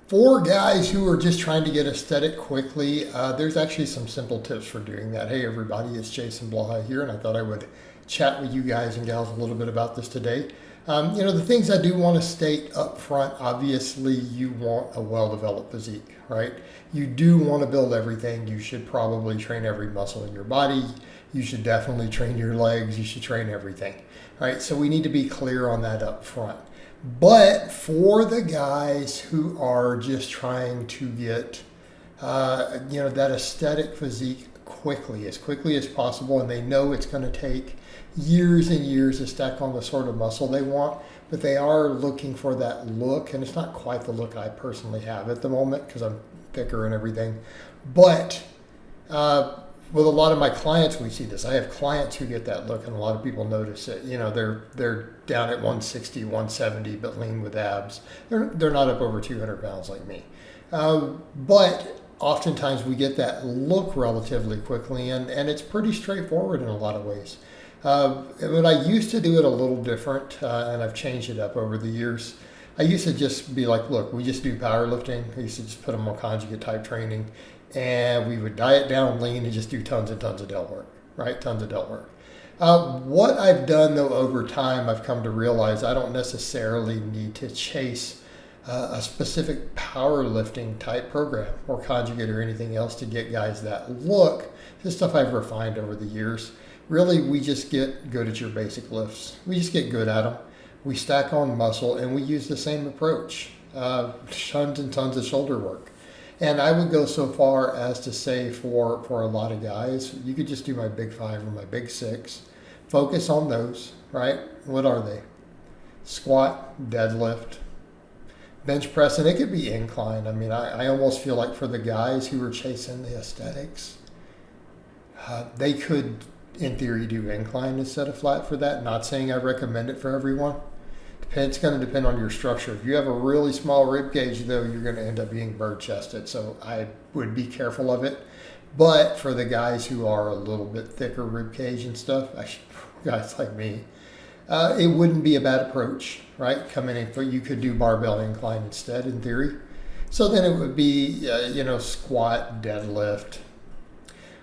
For guys who are just trying to get aesthetic quickly, there's actually some simple tips for doing that. Hey everybody, it's Jason Blaha here, and I thought I would chat with you guys and gals a little bit about this today. The things I do want to state up front, obviously you want a well-developed physique, right? You do want to build everything. You should probably train every muscle in your body. You should definitely train your legs. You should train everything, right? So we need to be clear on that up front. But for the guys who are just trying to get, that aesthetic physique as quickly as possible, and they know it's going to take years and years to stack on the sort of muscle they want, but they are looking for that look, and it's not quite the look I personally have at the moment because I'm thicker and everything. But with a lot of my clients, we see this. I have clients who get that look, and a lot of people notice it. They're down at 160, 170, but lean with abs. They're not up over 200 pounds like me. But oftentimes we get that look relatively quickly, and it's pretty straightforward in a lot of ways. But I used to do it a little different, and I've changed it up over the years. I used to just be like, look, we just do powerlifting. I used to just put them on conjugate type training, and we would diet down lean and just do tons and tons of delt work, right? Tons of delt work. What I've done though over time, I've come to realize I don't necessarily need to chase a specific powerlifting type program or conjugate or anything else to get guys that look. This stuff I've refined over the years. Really, we just get good at your basic lifts. We just get good at them. We stack on muscle, and we use the same approach. Tons and tons of shoulder work. And I would go so far as to say for a lot of guys, you could just do my big 5 or my big 6. Focus on those, right? What are they? Squat, deadlift, bench press, and it could be incline. I mean, I almost feel like for the guys who are chasing the aesthetics, they could, in theory, do incline instead of flat for that. Not saying I recommend it for everyone. It's going to depend on your structure. If you have a really small rib cage, though, you're going to end up being bird-chested. So I would be careful of it. But for the guys who are a little bit thicker rib cage and stuff, guys like me, it wouldn't be a bad approach, right? Come in and you could do barbell incline instead, in theory. So then it would be, squat, deadlift.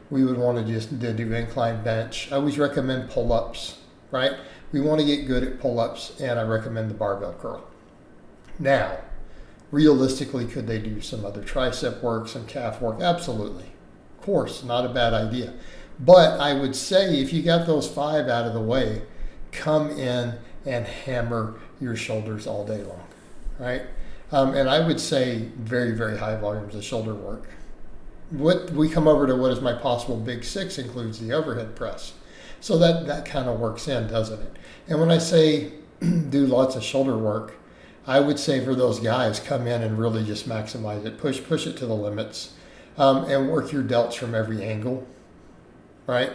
We would want to just do incline bench. I always recommend pull-ups, right? We want to get good at pull-ups, and I recommend the barbell curl. Now, realistically, could they do some other tricep work, some calf work? Absolutely. Of course, not a bad idea. But I would say if you got those 5 out of the way, come in and hammer your shoulders all day long, right? And I would say very, very high volumes of shoulder work. What we come over to what is my possible big 6 includes the overhead press. So that kind of works in, doesn't it? And when I say do lots of shoulder work, I would say for those guys, come in and really just maximize it. Push it to the limits, and work your delts from every angle, right?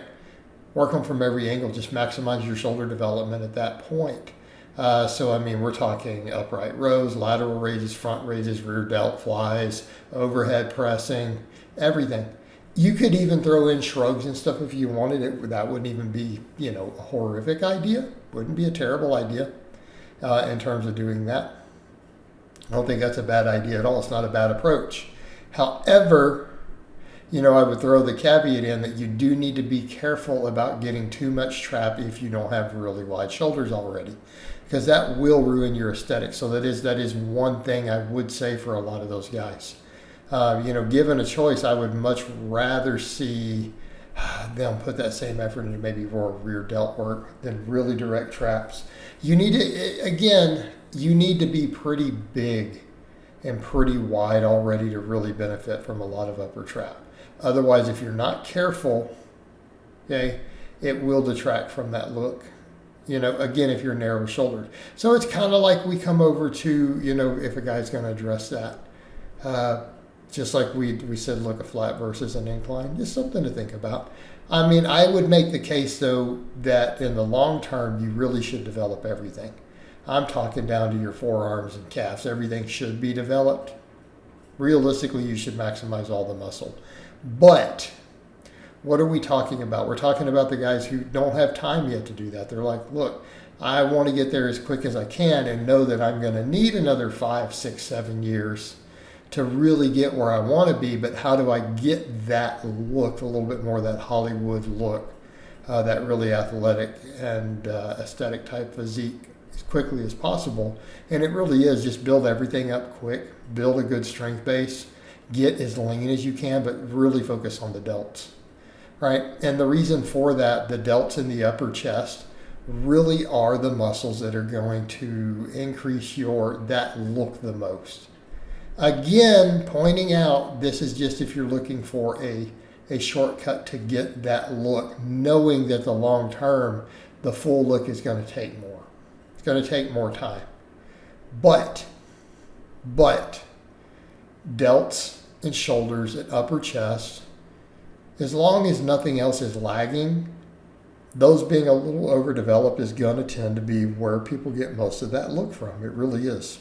Work them from every angle. Just maximize your shoulder development at that point. We're talking upright rows, lateral raises, front raises, rear delt flies, overhead pressing, everything. You could even throw in shrugs and stuff if you wanted it. That wouldn't even be, a horrific idea. Wouldn't be a terrible idea in terms of doing that. I don't think that's a bad idea at all. It's not a bad approach. However, I would throw the caveat in that you do need to be careful about getting too much trap if you don't have really wide shoulders already, because that will ruin your aesthetic. So that is one thing I would say for a lot of those guys. Given a choice, I would much rather see them put that same effort into maybe more rear delt work than really direct traps. You need to be pretty big and pretty wide already to really benefit from a lot of upper trap. Otherwise, if you're not careful, okay, it will detract from that look. If you're narrow shouldered. So it's kind of like we come over to, if a guy's going to address that. Just like we said, look, a flat versus an incline, just something to think about. I mean, I would make the case, though, that in the long term, you really should develop everything. I'm talking down to your forearms and calves. Everything should be developed. Realistically, you should maximize all the muscle. But what are we talking about? We're talking about the guys who don't have time yet to do that. They're like, look, I want to get there as quick as I can and know that I'm going to need another 5, 6, 7 years to really get where I want to be, but how do I get that look, a little bit more of that Hollywood look, that really athletic and aesthetic type physique as quickly as possible. And it really is just build everything up quick, build a good strength base, get as lean as you can, but really focus on the delts, right? And the reason for that, the delts in the upper chest really are the muscles that are going to increase that look the most. Again, pointing out, this is just if you're looking for a shortcut to get that look, knowing that the long term, the full look is going to take more. It's going to take more time. But delts and shoulders and upper chest, as long as nothing else is lagging, those being a little overdeveloped is going to tend to be where people get most of that look from. It really is.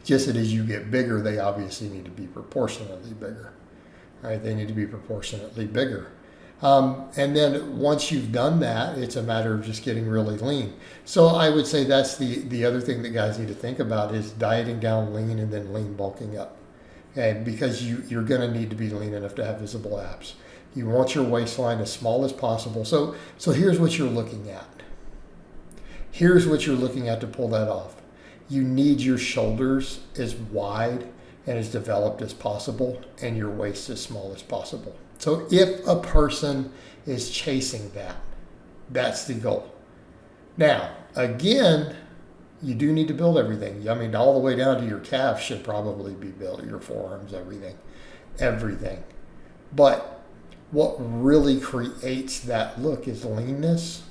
Just that as you get bigger, they obviously need to be proportionately bigger. Right? They need to be proportionately bigger. And then once you've done that, it's a matter of just getting really lean. So I would say that's the other thing that guys need to think about is dieting down lean and then lean bulking up. Okay? Because you're going to need to be lean enough to have visible abs. You want your waistline as small as possible. So here's what you're looking at. Here's what you're looking at to pull that off. You need your shoulders as wide and as developed as possible and your waist as small as possible. So if a person is chasing that, that's the goal. Now, again, you do need to build everything. I mean, all the way down to your calf should probably be built, your forearms, everything. But what really creates that look is leanness,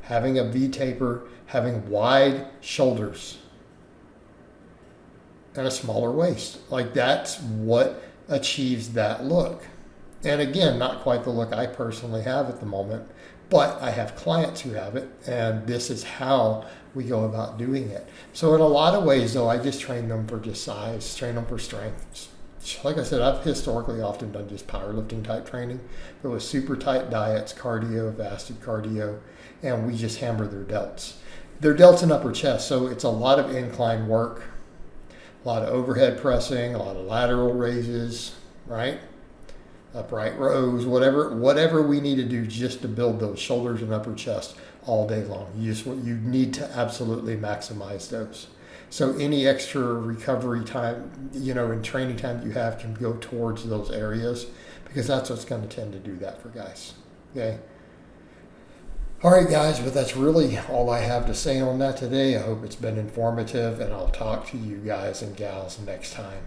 having a V-taper, having wide shoulders, and a smaller waist. Like that's what achieves that look. And again, not quite the look I personally have at the moment, but I have clients who have it, and this is how we go about doing it. So in a lot of ways, though, I just train them for just size, train them for strength. Like I said, I've historically often done just powerlifting type training, but with super tight diets, cardio, fasted cardio, and we just hammer their delts. Their delts and upper chest, so it's a lot of incline work, a lot of overhead pressing, a lot of lateral raises, right? Upright rows, whatever we need to do just to build those shoulders and upper chest all day long. You need to absolutely maximize those. So any extra recovery time, and training time that you have can go towards those areas because that's what's going to tend to do that for guys. Okay. All right, guys, but that's really all I have to say on that today. I hope it's been informative, and I'll talk to you guys and gals next time.